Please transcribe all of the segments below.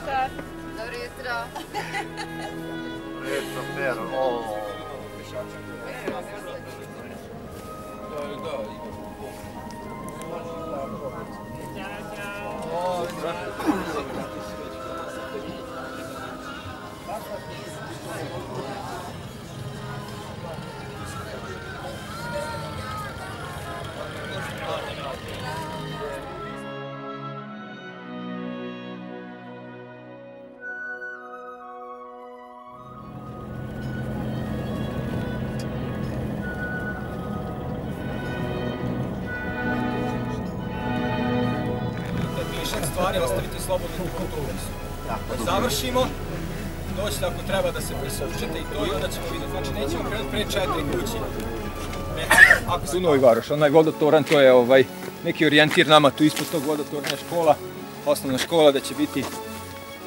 večer. Dobro jutro. Lijepo, Pero. Stvari ostavite slobodno u autobusu. Kad završimo, doćete ako treba da se presučete i to i onda ćemo vidjeti. Znači nećemo krenuti pre 4 kući. Dunovi Varoš, onaj vodotoran, to je neki orijentir nama tu ispod tog vodotorna škola, osnovna škola da će biti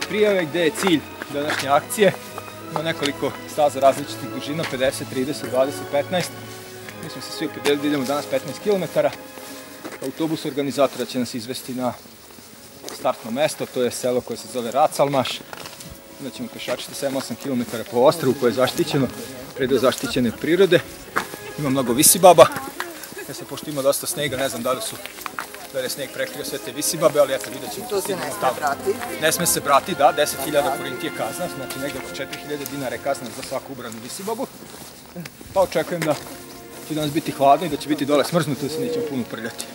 prijave gde je cilj današnje akcije. Ima nekoliko staza različitih dužina, 50, 30, 20, 15. Mi smo se svi opredelili da idemo danas 15 km. Autobus organizatora će nas izvesti na startno mesto, to je selo koje se zove Racalmaš. Onda ćemo pešačiti 7-8 km po ostrvu koje je zaštićeno, predeo zaštićene prirode. Ima mnogo visibaba. Pošto ima dosta snega, ne znam da li je sneg prekrio sve te visibabe, ali eto vidjet ćemo. To se ne sme brati? Ne sme se brati, da, 10.000 forinti je kazna, znači negdje oko 4.000 dinara je kazna za svaku ubranu visibabu. Pa očekujem da će danas biti hladno i da će biti dole smrznuto da se nećemo puno prljati.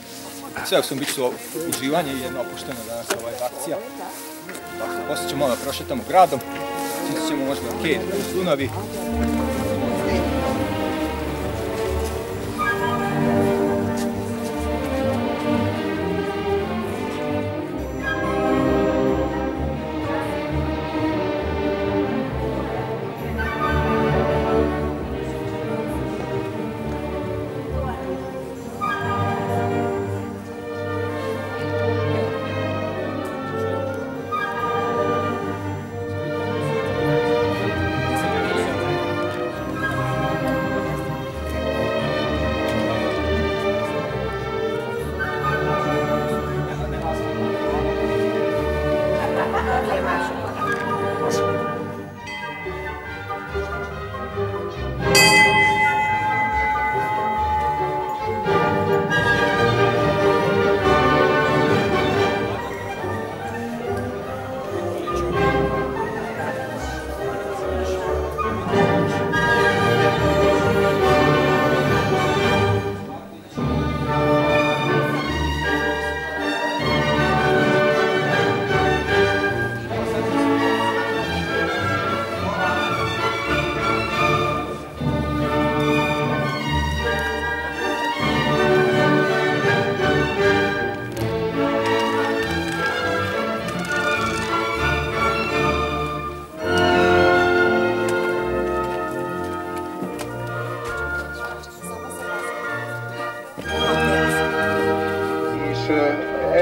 Sve u svom bit su uživanje i jedna opuštena danas akcija. Poslije ćemo malo prošetamo gradom, sići ćemo možda na Kejt, uz Dunavi.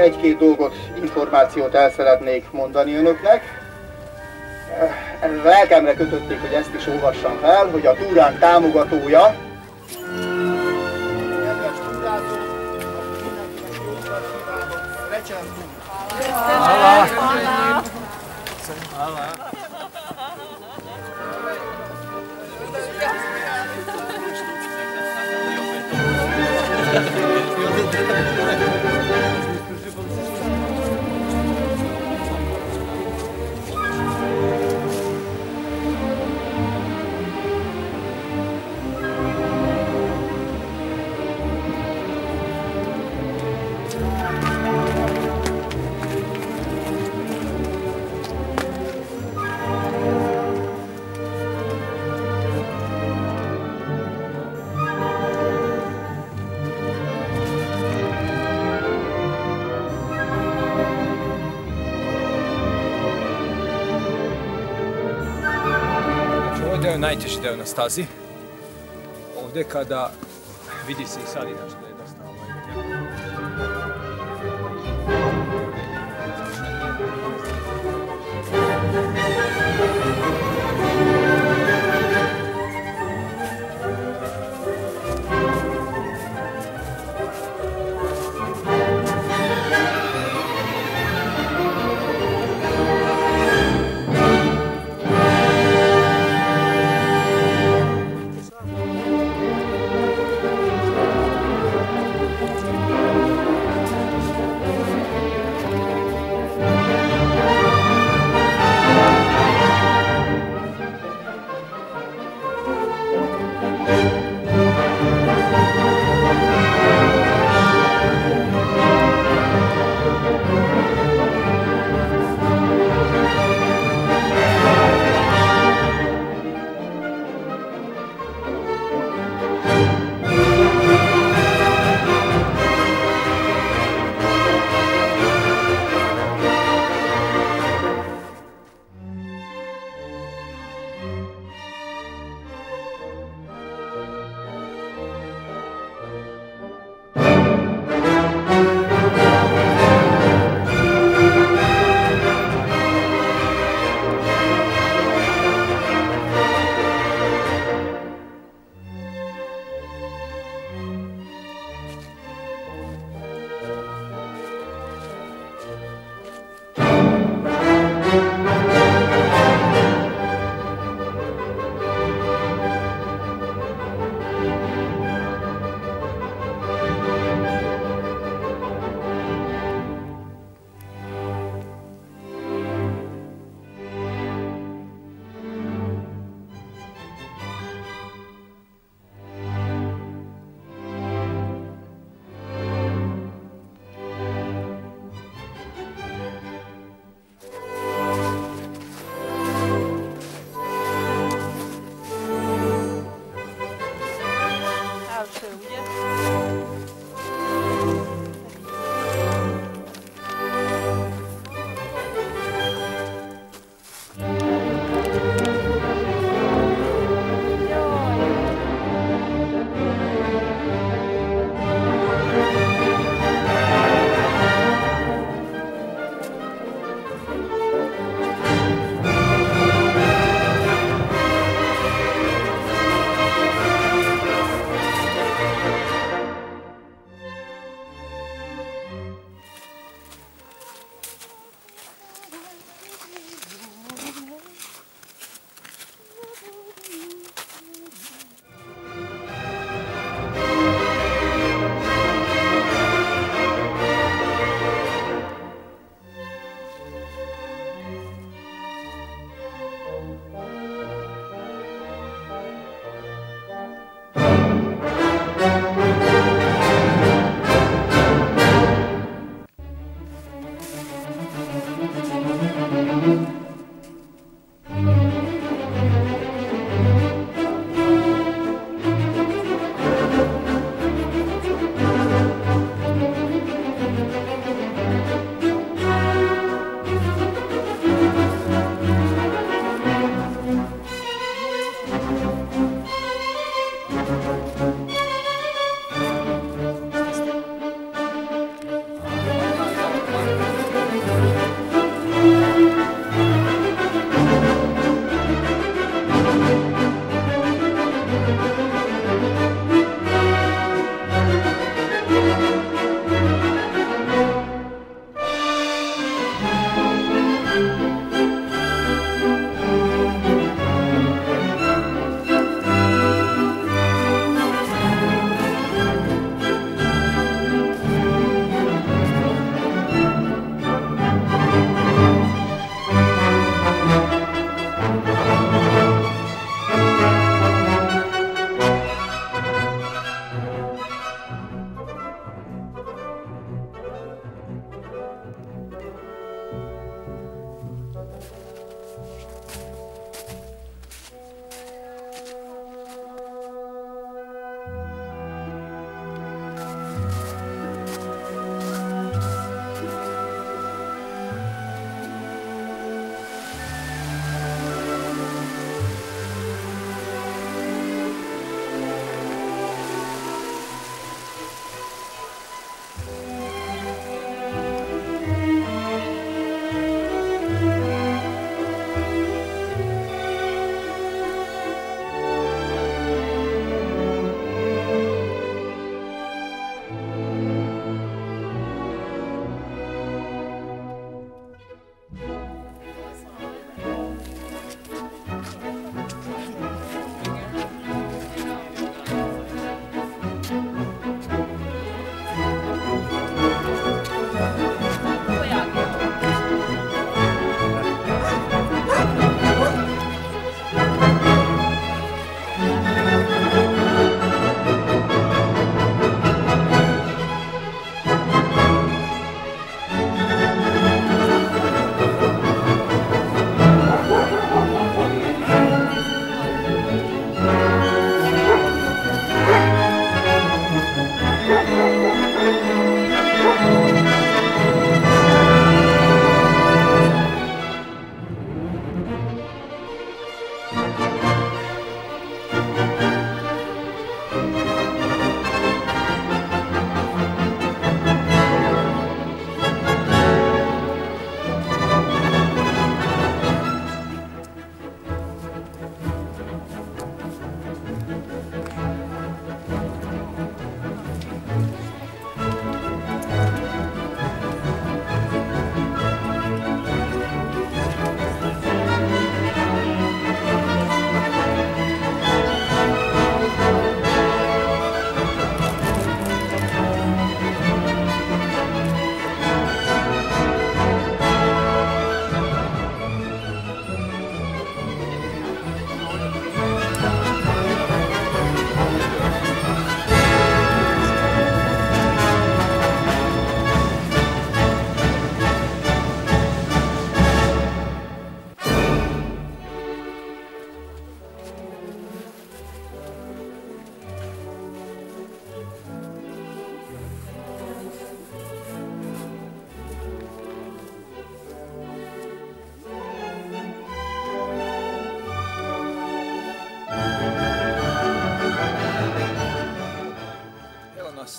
Egy-két dolgot, információt el szeretnék mondani önöknek. Lelkemre kötötték, hogy ezt is olvassam fel, hogy a túránk támogatója. Kedves túrázók, mindenkinek jó utat kívánok, recsentünk! Ovo je najteži deo na stazi. Ovdje kada vidi se i sad inače da je dosta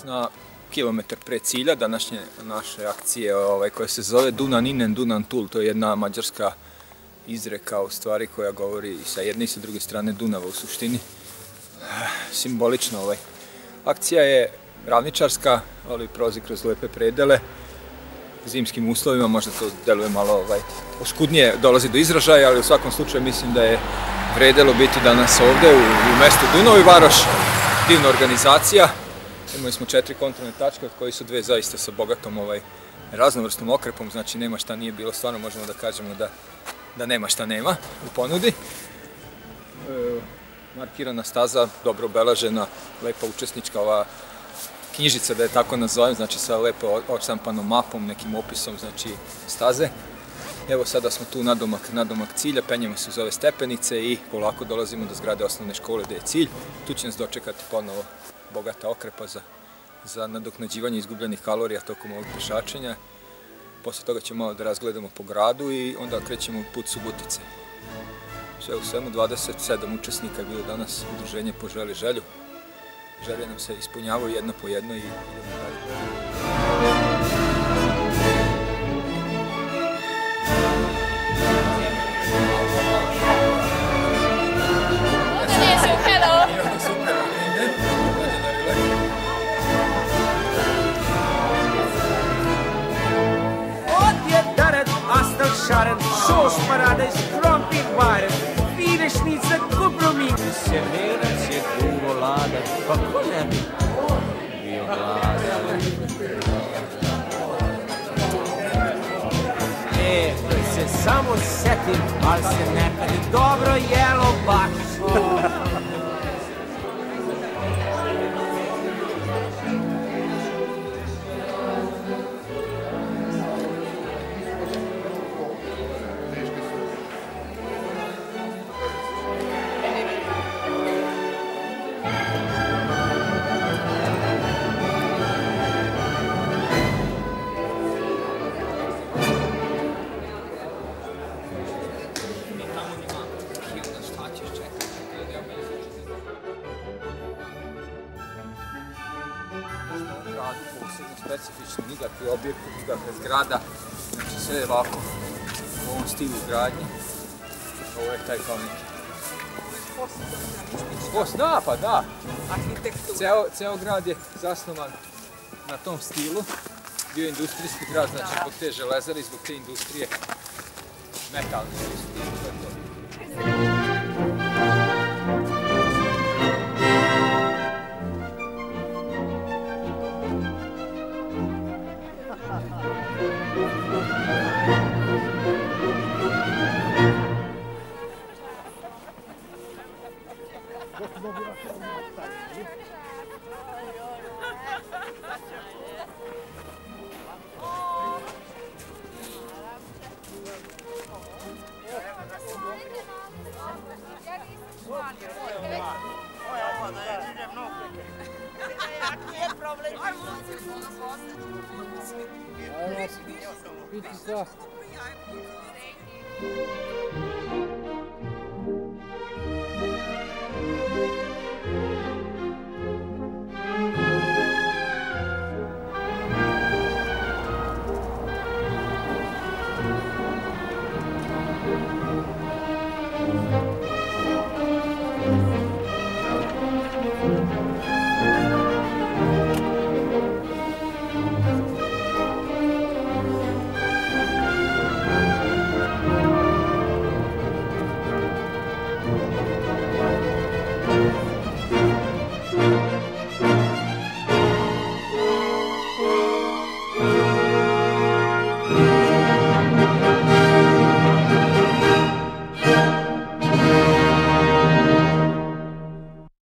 Na kilometar pre cilja današnje naše akcije koja se zove Dunan inen, Dunan tul. To je jedna mađarska izreka u stvari koja govori sa jedne i sa druge strane Dunava u suštini. Simbolično akcija je ravničarska, ali prolazi kroz lepe predele. Zimskim uslovima možda to deluje malo oskudnije, dolazi do izražaja, ali u svakom slučaju mislim da je vredelo biti danas ovde u mestu Dunovi Varoš. Divna organizacija. Imali smo 4 kontrolne tačke, od kojih su 2 zaista sa bogatom raznovrsnom okrepom, znači nema šta nije bilo, stvarno možemo da kažemo da nema šta nema u ponudi. Markirana staza, dobro obeležena, lepa učesnička knjižica, da je tako nazovem, znači sa lepo odštampanom mapom, nekim opisom, znači staze. Evo sada smo tu nadomak cilja, penjemo se uz ove stepenice i polako dolazimo do zgrade osnovne škole gde je cilj. Tu će nas dočekati ponovo bogata okrepa za nadoknađivanje izgubljenih kalorija tokom ovog pešačenja. Posle toga ćemo malo da razgledamo po gradu i onda krećemo u put Subotice. Sve u svemu 27 učesnika je bilo danas, udruženje Poželi želju. Želje nam se ispunjavaju jedno po jedno i idemo dalje. Scharen, Soßparade ist Krompingwaren, viele Schnitzel, Kupromix. Servera, volada, pa cos'è? Se samo setim, ali se nekad i dobro jelo baš. Specifični, nikakvi objekti, nikakve zgrada, znači sve je ovako u ovom stilu gradnje. Ovo je taj kao neki da, pa da. Ceo grad je zasnovan na tom stilu. Bio je industrijski grad, znači zbog te železare i zbog te industrije metalne industrije. Ajmo, piti sa.